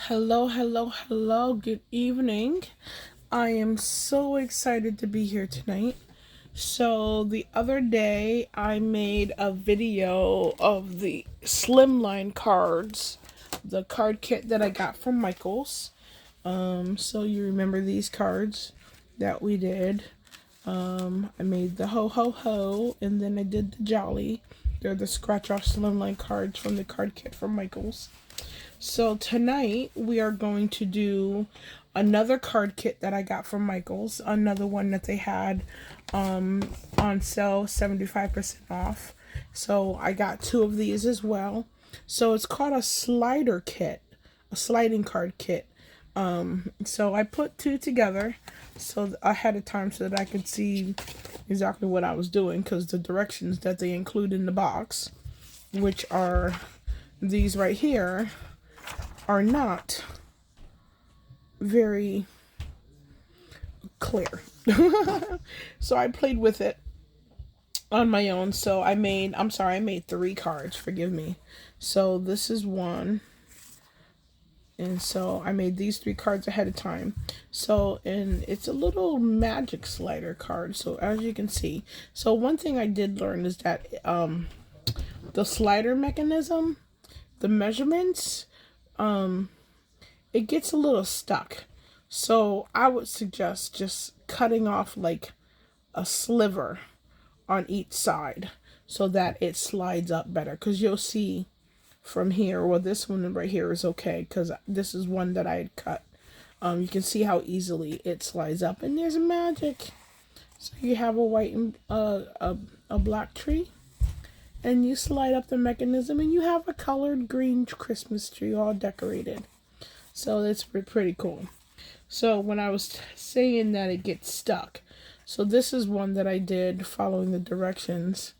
Hello. Good evening. I am so excited to be here tonight. So, the other day I made a video of the slimline cards, the card kit that I got from Michaels. So you remember these cards that we did. I made the ho ho ho, and then I did the jolly. They're the scratch off slimline cards from the card kit from Michaels. So tonight we are going to do another card kit that I got from Michaels, another one that they had on sale, 75% off. So I got two of these as well. So it's called a slider kit, a sliding card kit. So I put two together so ahead of time so that I could see exactly what I was doing, because the directions that they include in the box, which are these right here, are not very clear. So I played with it on my own. So I made three cards, forgive me. So this is one. And so I made these three cards ahead of time. So, and it's a little magic slider card. So as you can see, so one thing I did learn is that the slider mechanism, the measurements, it gets a little stuck. So I would suggest just cutting off like a sliver on each side so that it slides up better. Because you'll see from here, well, this one right here is okay because this is one that I had cut. You can see how easily it slides up, and there's magic. So you have a white and a black tree, and you slide up the mechanism, and you have a colored green Christmas tree all decorated. So that's pretty cool. So when I was saying that it gets stuck, so this is one that I did following the directions,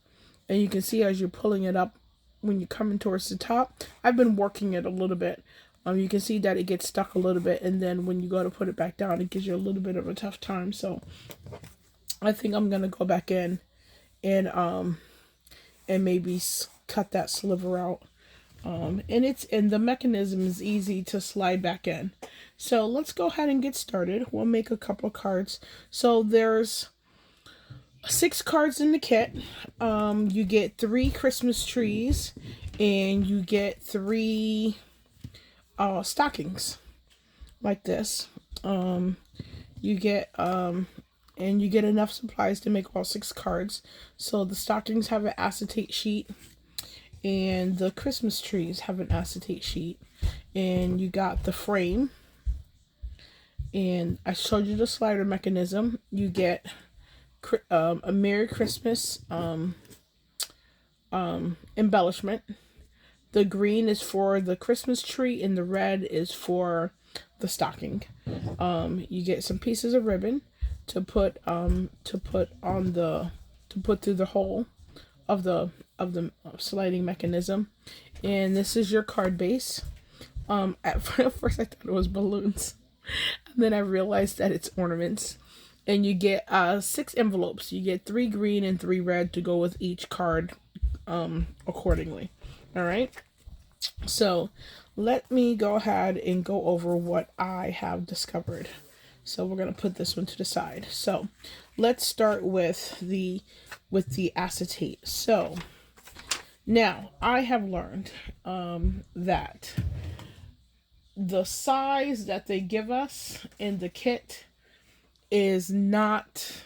and you can see as you're pulling it up when you're coming towards the top, I've been working it a little bit. You can see that it gets stuck a little bit, and then when you go to put it back down, it gives you a little bit of a tough time. So I think I'm gonna go back in and maybe cut that sliver out. And the mechanism is easy to slide back in. So let's go ahead and get started. We'll make a couple cards. So there's 6 cards in the kit. You get 3 Christmas trees, and you get 3 stockings like this. You get and you get enough supplies to make all 6 cards. So the stockings have an acetate sheet, and the Christmas trees have an acetate sheet, and you got the frame, and I showed you the slider mechanism. You get a Merry Christmas embellishment. The green is for the Christmas tree, and the red is for the stocking. You get some pieces of ribbon to put through the hole of the sliding mechanism, and this is your card base. At first I thought it was balloons, and then I realized that it's ornaments. And you get 6 envelopes. You get 3 green and 3 red to go with each card accordingly. All right. So let me go ahead and go over what I have discovered. So we're going to put this one to the side. So let's start with the acetate. So now I have learned that the size that they give us in the kit is not,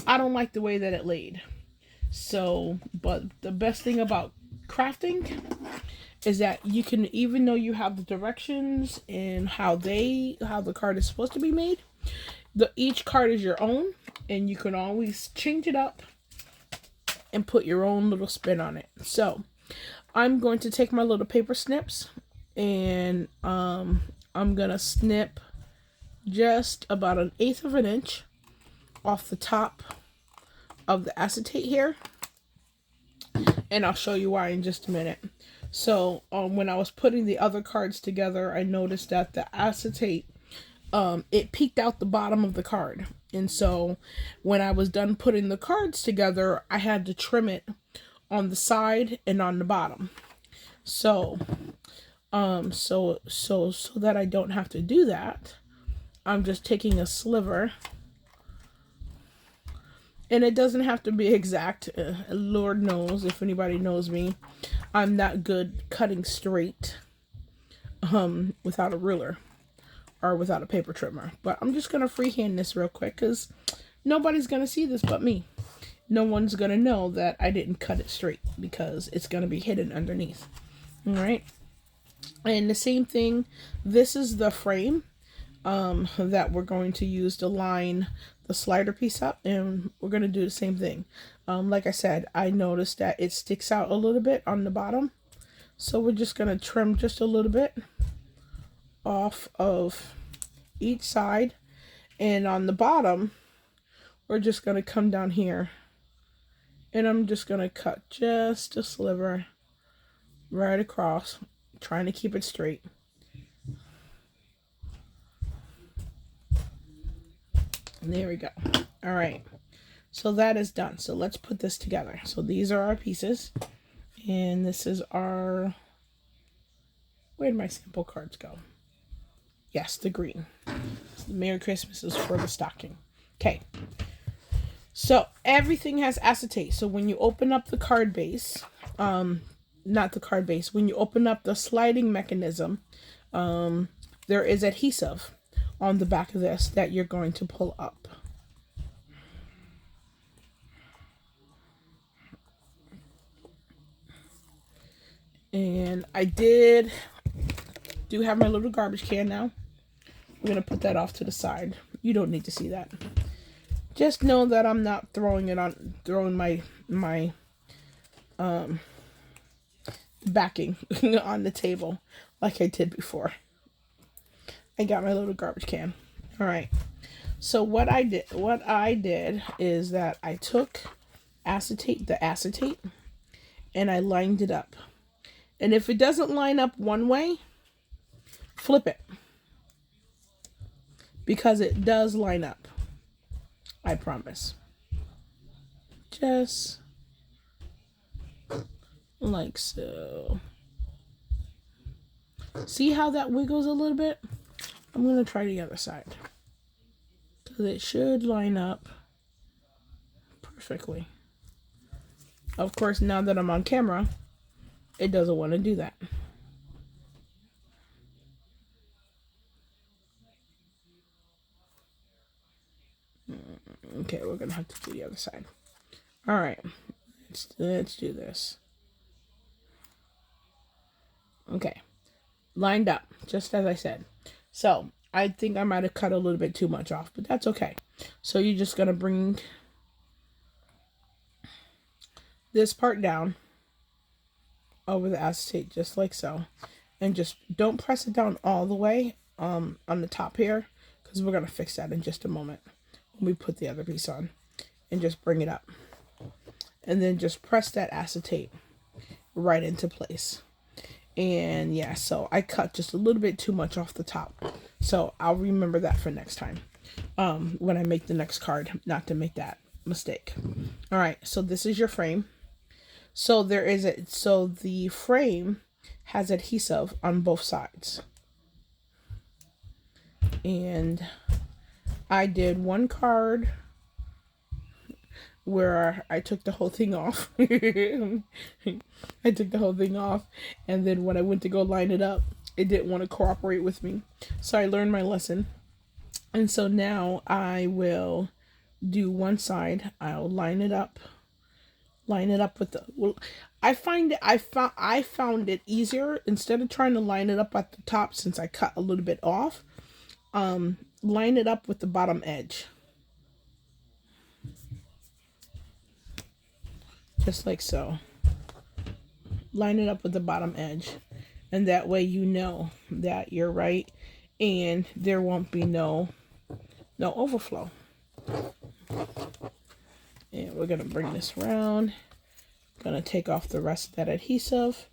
I don't like the way that it laid. So, but the best thing about crafting is that you can, even though you have the directions and how the card is supposed to be made, each card is your own, and you can always change it up and put your own little spin on it. So I'm going to take my little paper snips, and I'm gonna snip just about 1/8 of an inch off the top of the acetate here, and I'll show you why in just a minute. So when I was putting the other cards together, I noticed that the acetate, it peeked out the bottom of the card, and so when I was done putting the cards together, I had to trim it on the side and on the bottom. So So that I don't have to do that, I'm just taking a sliver, and it doesn't have to be exact. Lord knows, if anybody knows me, I'm not good cutting straight without a ruler or without a paper trimmer. But I'm just gonna freehand this real quick because nobody's gonna see this but me. No one's gonna know that I didn't cut it straight because it's gonna be hidden underneath. All right. And the same thing, this is the frame that we're going to use to line the slider piece up, and we're going to do the same thing. Like I said, I noticed that it sticks out a little bit on the bottom, so we're just going to trim just a little bit off of each side, and on the bottom we're just going to come down here, and I'm just going to cut just a sliver right across, trying to keep it straight. And there we go. All right, so that is done. So let's put this together. So these are our pieces, and this is our, where did my sample cards go? Yes, the green. The Merry Christmas is for the stocking. Okay, so everything has acetate. So when you open up the card base, not the card base, when you open up the sliding mechanism, there is adhesive on the back of this that you're going to pull up. And I do have my little garbage can now. I'm going to put that off to the side. You don't need to see that. Just know that I'm not throwing my backing on the table like I did before. I got my little garbage can. All right. So what I did is that I took the acetate, and I lined it up. And if it doesn't line up one way, flip it, because it does line up. I promise. Just like so. See how that wiggles a little bit? I'm going to try the other side, because it should line up perfectly. Of course, now that I'm on camera, it doesn't want to do that. Okay, we're going to have to do the other side. All right, let's do this. Okay, lined up, just as I said. So I think I might have cut a little bit too much off, but that's okay. So you're just going to bring this part down over the acetate, just like so. And just don't press it down all the way on the top here, because we're going to fix that in just a moment when we put the other piece on. And just bring it up. And then just press that acetate right into place. And yeah, so I cut just a little bit too much off the top. So I'll remember that for next time. When I make the next card, not to make that mistake. All right, so this is your frame. So the frame has adhesive on both sides. And I did one card where I took the whole thing off. I took the whole thing off, and then when I went to go line it up, it didn't want to cooperate with me. So I learned my lesson. And so now I will do one side. I'll line it up with the, well, I found it easier, instead of trying to line it up at the top, since I cut a little bit off, line it up with the bottom edge. Just like so. Line it up with the bottom edge, and that way you know that you're right, and there won't be no overflow. And we're gonna bring this around. Gonna take off the rest of that adhesive,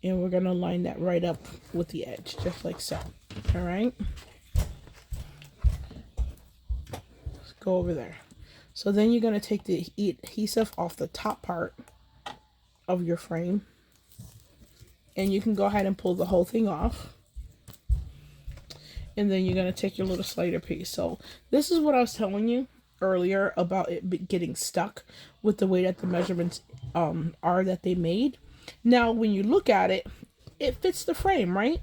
and we're gonna line that right up with the edge, just like so. All right. Let's go over there. So then you're gonna take the adhesive off the top part of your frame, And you can go ahead and pull the whole thing off. And then you're going to take your little slider piece. So this is what I was telling you earlier about it getting stuck with the way that the measurements are that they made. Now, when you look at it, it fits the frame, right?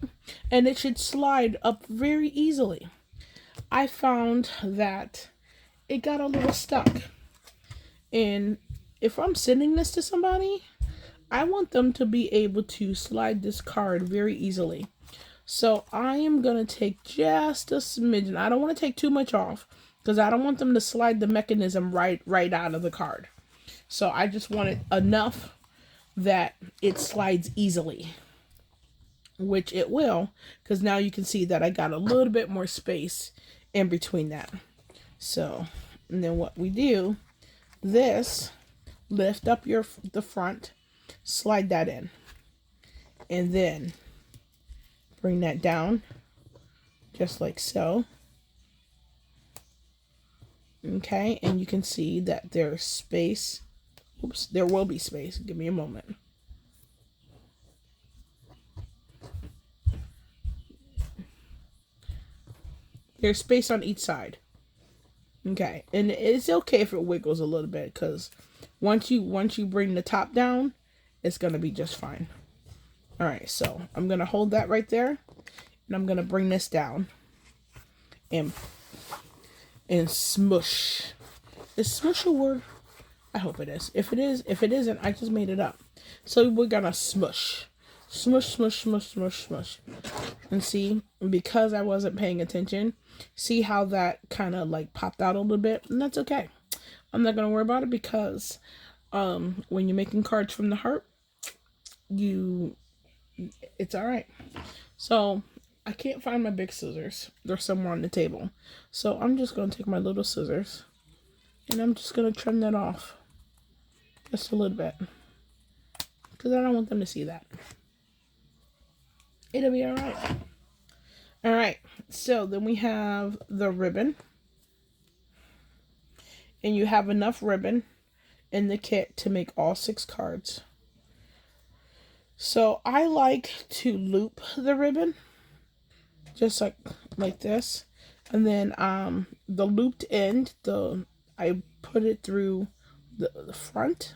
And it should slide up very easily. I found that it got a little stuck. And if I'm sending this to somebody, I want them to be able to slide this card very easily. So I am going to take just a smidgen. I don't want to take too much off because I don't want them to slide the mechanism right out of the card. So I just want it enough that it slides easily, which it will, because now you can see that I got a little bit more space in between that. So, and then what we do, this, lift up the front, slide that in, and then bring that down just like so. Okay, and you can see that there's space. Oops, there will be space. Give me a moment. There's space on each side. Okay, and it's okay if it wiggles a little bit, because once you bring the top down, it's gonna be just fine. All right, so I'm gonna hold that right there, and I'm gonna bring this down and smush. Is smush a word? I hope it is. If it isn't, I just made it up. So we're gonna smush. Smush, smush, smush, smush, smush. And see, because I wasn't paying attention, see how that kind of like popped out a little bit? And that's okay. I'm not gonna worry about it, because when you're making cards from the heart, it's all right. So I can't find my big scissors. They're somewhere on the table. So I'm just gonna take my little scissors, and I'm just gonna trim that off just a little bit, because I don't want them to see that. It'll be all right. All right, so then we have the ribbon, and you have enough ribbon in the kit to make all 6 cards. So I like to loop the ribbon just like this, and then the looped end, I put it through the front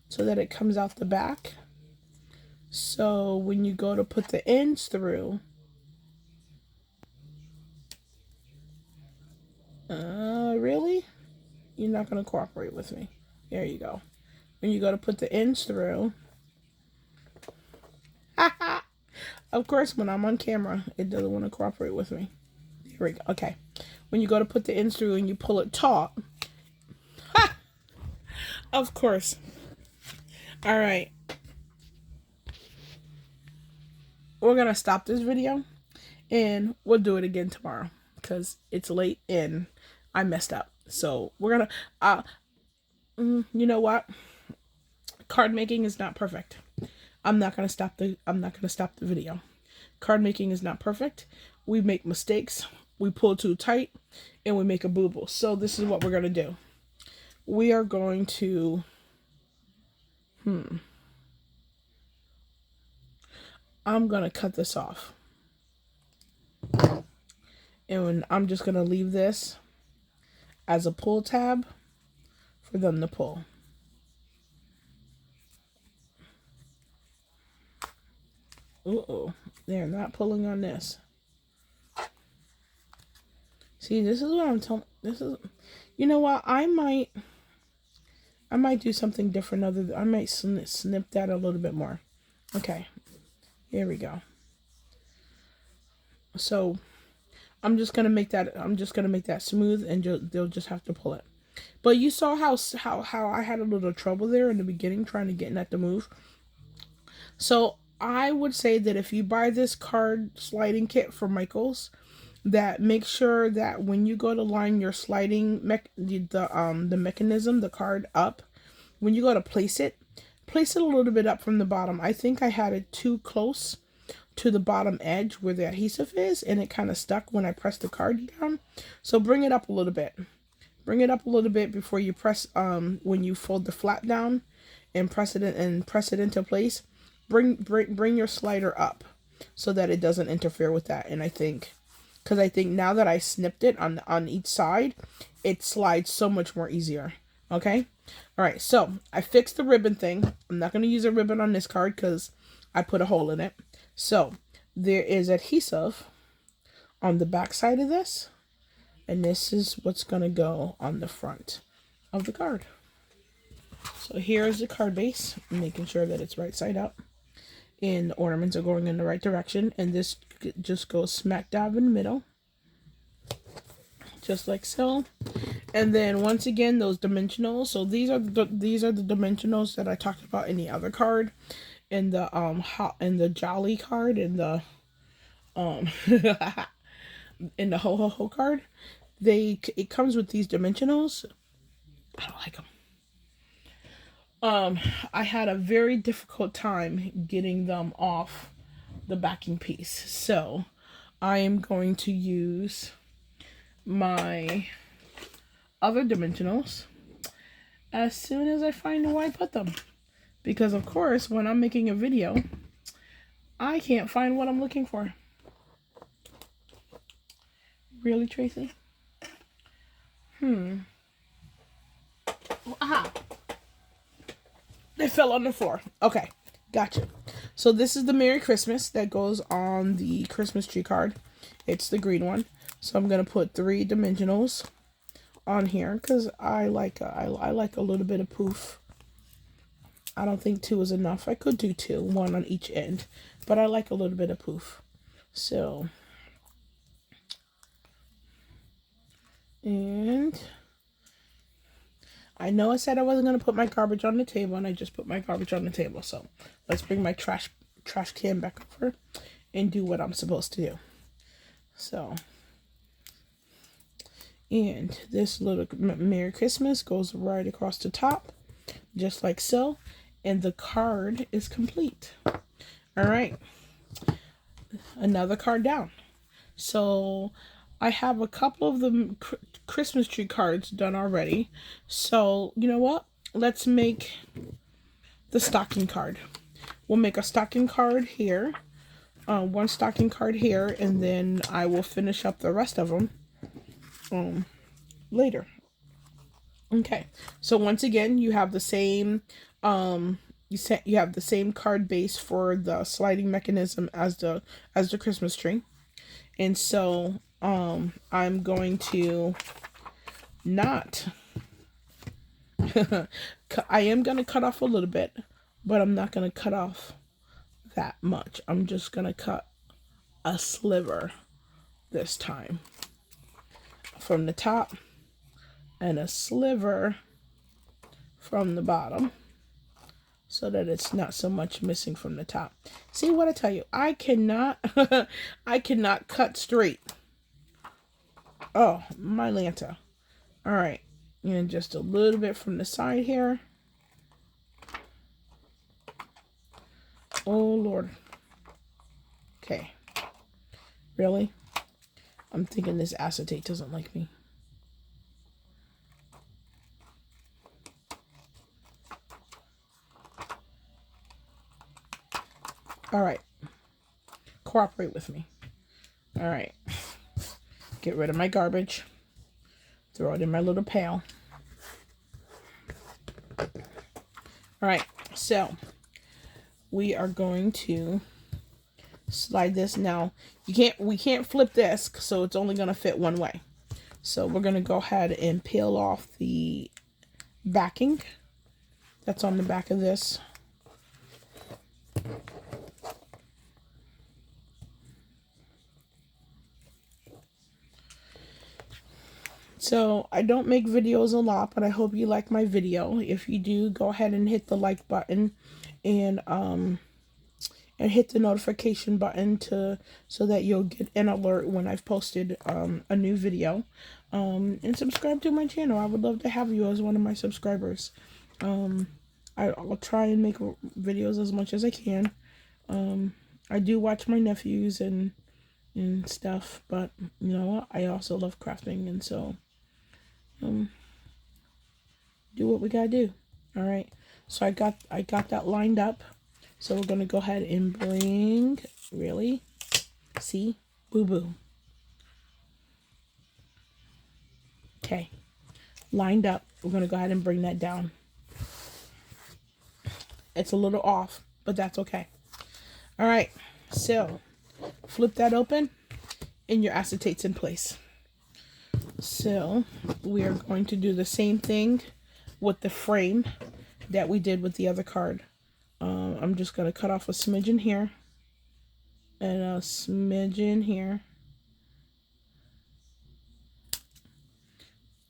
so that it comes out the back. So when you go to put the ends through, really? You're not going to cooperate with me. There you go. When you go to put the ends through, of course, when I'm on camera, it doesn't want to cooperate with me. Here we go. Okay. When you go to put the ends through and you pull it taut, of course. All right. We're going to stop this video, and we'll do it again tomorrow, because it's late and I messed up. So we're going to, you know what? Card making is not perfect. I'm not going to stop the video. Card making is not perfect. We make mistakes. We pull too tight, and we make a boo-boo. So this is what we're going to do. We are going to, I'm going to cut this off. And I'm just going to leave this as a pull tab for them to pull. Uh-oh, they're not pulling on this. See, this is what I'm telling. This is, you know what? I might do something different. I might snip that a little bit more. Okay, here we go. So I'm just gonna make that smooth, and they'll just have to pull it. But you saw how I had a little trouble there in the beginning trying to get that to move. So I would say that if you buy this card sliding kit from Michaels, that make sure that when you go to line your sliding the mechanism, the card up, when you go to place it a little bit up from the bottom. I think I had it too close to the bottom edge where the adhesive is, and it kind of stuck when I pressed the card down. So bring it up a little bit. Bring it up a little bit before you press when you fold the flap down and press it into place. bring your slider up so that it doesn't interfere with that. And I think, because I think now that I snipped it on each side, it slides so much more easier. Okay? All right, so I fixed the ribbon thing. I'm not going to use a ribbon on this card because I put a hole in it. So there is adhesive on the back side of this, and this is what's going to go on the front of the card. So here's the card base, making sure that it's right side up and the ornaments are going in the right direction, and this just goes smack dab in the middle, just like so. And then once again, those dimensionals. So these are the dimensionals that I talked about in the other card, in the Jolly card, in the in the Ho Ho Ho card. It comes with these dimensionals. I don't like them. I had a very difficult time getting them off the backing piece, so I am going to use my other dimensionals as soon as I find where I put them, because of course when I'm making a video I can't find what I'm looking for. Really, Tracy? Aha! They fell on the floor. Okay, gotcha. So this is the Merry Christmas that goes on the Christmas tree card. It's the green one. So I'm gonna put 3 dimensionals on here because I like a little bit of poof. I don't think 2 is enough. I could do 2, 1 on each end, but I like a little bit of poof. So, and I know I said I wasn't going to put my garbage on the table, and I just put my garbage on the table. So let's bring my trash can back over and do what I'm supposed to do. So, and this little Merry Christmas goes right across the top, just like so. And the card is complete. All right. Another card down. So I have a couple of the Christmas tree cards done already. So, you know what? Let's make the stocking card. We'll make a stocking card here. One stocking card here. And then I will finish up the rest of them later. Okay. So once again, you have the same... you have the same card base for the sliding mechanism as the Christmas tree. And so I'm going to not I am going to cut off a little bit, but I'm not going to cut off that much. I'm just going to cut a sliver this time from the top and a sliver from the bottom, so that it's not so much missing from the top. See what I tell you? I cannot I cannot cut straight. Oh, my Lanta. All right. And just a little bit from the side here. Oh, Lord. Okay. Really? I'm thinking this acetate doesn't like me. All right. Cooperate with me. All right. Get rid of my garbage. Throw it in my little pail. All right. So we are going to slide this now. We can't flip this, so it's only going to fit one way. So we're going to go ahead and peel off the backing that's on the back of this. So I don't make videos a lot, but I hope you like my video. If you do, go ahead and hit the like button and hit the notification button so that you'll get an alert when I've posted a new video. And subscribe to my channel. I would love to have you as one of my subscribers. I'll try and make videos as much as I can. I do watch my nephews and stuff, but you know what? I also love crafting, and so do what we gotta do. All right. So I got that lined up. So we're going to go ahead and bring, really, see, boo-boo. Okay, lined up. We're going to go ahead and bring that down. It's a little off, but that's okay. All right, so flip that open and your acetate's in place. So we are going to do the same thing with the frame that we did with the other card. I'm just going to cut off a smidgen here and a smidgen here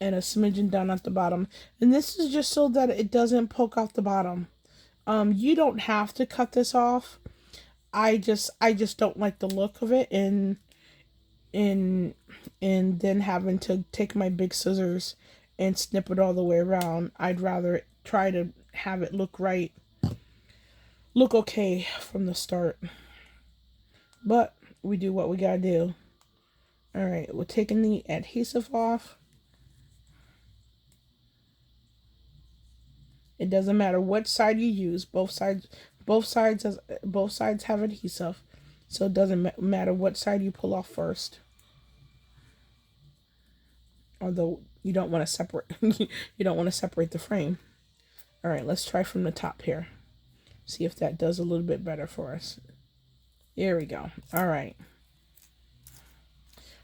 and a smidgen down at the bottom. And this is just so that it doesn't poke off the bottom. You don't have to cut this off. I just don't like the look of it, and then having to take my big scissors and snip it all the way around. I'd rather try to have it look okay from the start. But we do what we gotta do. All right, we're taking the adhesive off. It doesn't matter what side you use. Both sides have adhesive, so it doesn't matter what side you pull off first. Although you don't want to separate, you don't want to separate the frame. All right, let's try from the top here. See if that does a little bit better for us. Here we go. All right.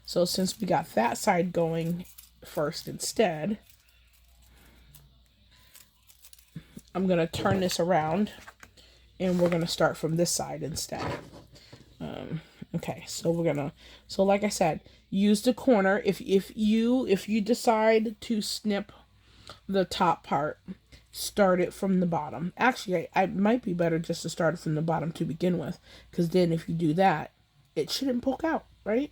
So since we got that side going first instead, I'm going to turn this around and we're going to start from this side instead. Okay, so like I said, use the corner. If you decide to snip the top part, start it from the bottom. Actually, it might be better just to start it from the bottom to begin with, because then if you do that, it shouldn't poke out, right?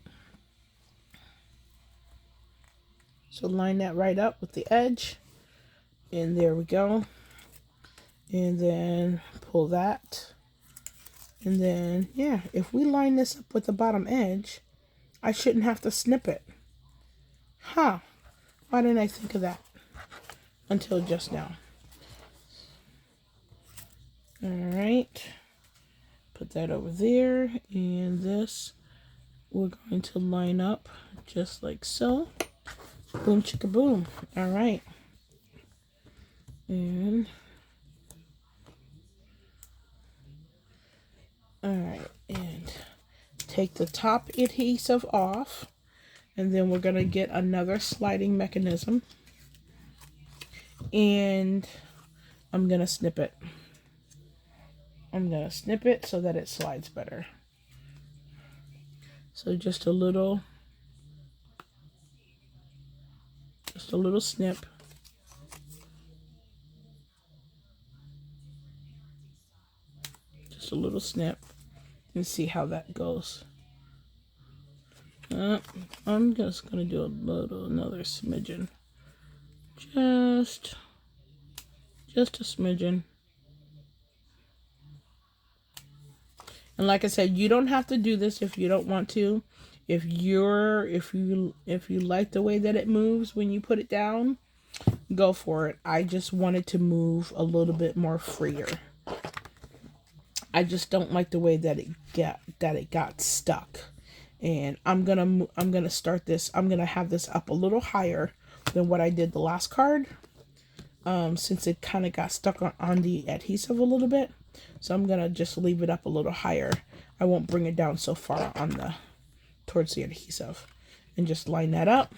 So line that right up with the edge, and there we go. And then pull that. And then, yeah, if we line this up with the bottom edge, I shouldn't have to snip it. Huh. Why didn't I think of that until just now? All right. Put that over there. And this, we're going to line up just like so. Boom, chicka, boom. All right. And... Alright, and take the top adhesive off, and then we're going to get another sliding mechanism, and I'm going to snip it. I'm going to snip it so that it slides better. So just a little snip. Just a little snip. And see how that goes. I'm just gonna do another smidgen. Just a smidgen. And like I said, you don't have to do this if you don't want to. If you like the way that it moves when you put it down, go for it. I just wanted to move a little bit more freer. I just don't like the way that it got stuck. And I'm gonna start this. I'm gonna have this up a little higher than what I did the last card, since it kind of got stuck on the adhesive a little bit. So I'm gonna just leave it up a little higher. I won't bring it down so far towards the adhesive, and just line that up.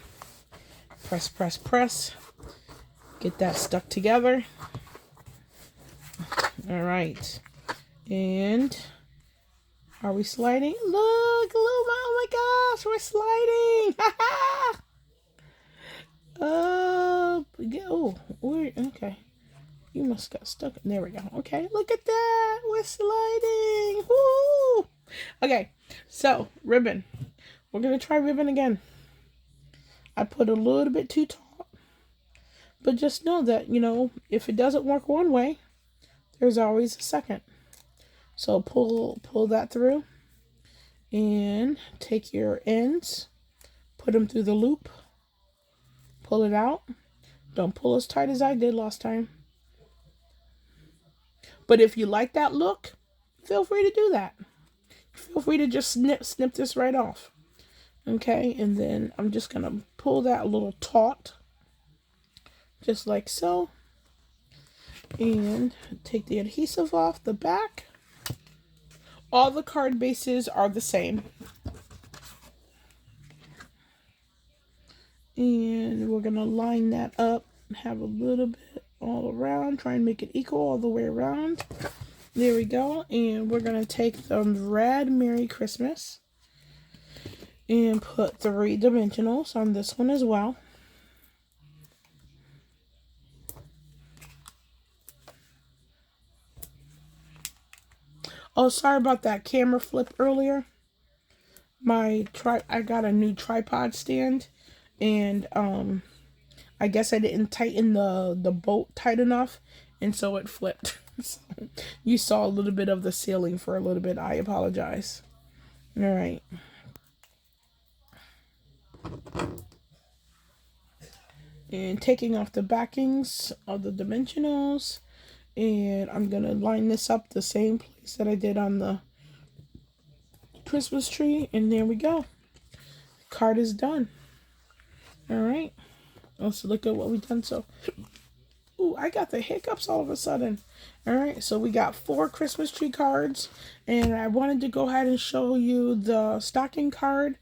Press, press, press. Get that stuck together. All right. And are we sliding? Look, oh my gosh, we're sliding. Okay. You must got stuck. There we go. Okay, look at that. We're sliding. Woo! Okay, so ribbon. We're going to try ribbon again. I put a little bit too tall. But just know that, if it doesn't work one way, there's always a second. So pull that through and take your ends, put them through the loop, pull it out. Don't pull as tight as I did last time. But if you like that look, feel free to do that. Feel free to just snip this right off. Okay, and then I'm just going to pull that little taut, just like so. And take the adhesive off the back. All the card bases are the same. And we're going to line that up, have a little bit all around, try and make it equal all the way around. There we go. And we're going to take the red Merry Christmas and put 3 dimensionals on this one as well. Oh, sorry about that camera flip earlier. I got a new tripod stand, and I guess I didn't tighten the bolt tight enough, and so it flipped. So you saw a little bit of the ceiling for a little bit. I apologize. All right. And taking off the backings of the dimensionals, and I'm gonna line this up the same place that I did on the Christmas tree, and there we go. Card is done. All right. Let's look at what we've done. So, ooh, I got the hiccups all of a sudden. All right, so we got 4 Christmas tree cards, and I wanted to go ahead and show you the stocking card,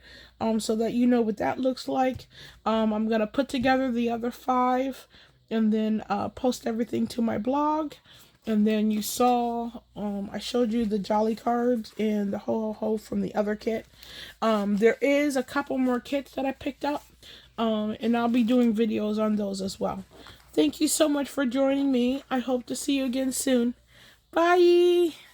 so that you know what that looks like. I'm gonna put together the other 5, and then post everything to my blog. And then you saw, I showed you the Jolly cards and the Ho Ho Ho from the other kit. There is a couple more kits that I picked up, and I'll be doing videos on those as well. Thank you so much for joining me. I hope to see you again soon. Bye!